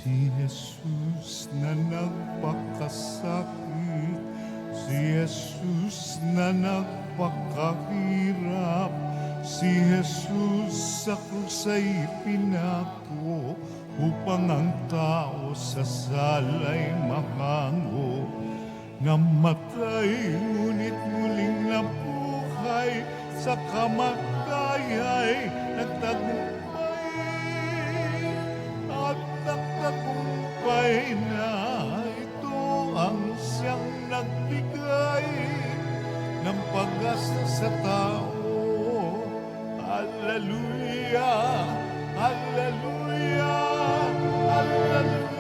Si Jesus na nagpakasakit, si Jesus na nagpakahirap, si Jesus sa krus ay pinako, upang ang tao sa salay mahango. Namatay, ngunit muling nabuhay, sa kamatayay nagtagumpay, at nagtagumpay na. Ito ang siyang nagbigay ng pag-asa sa tao. Hallelujah, hallelujah, hallelujah.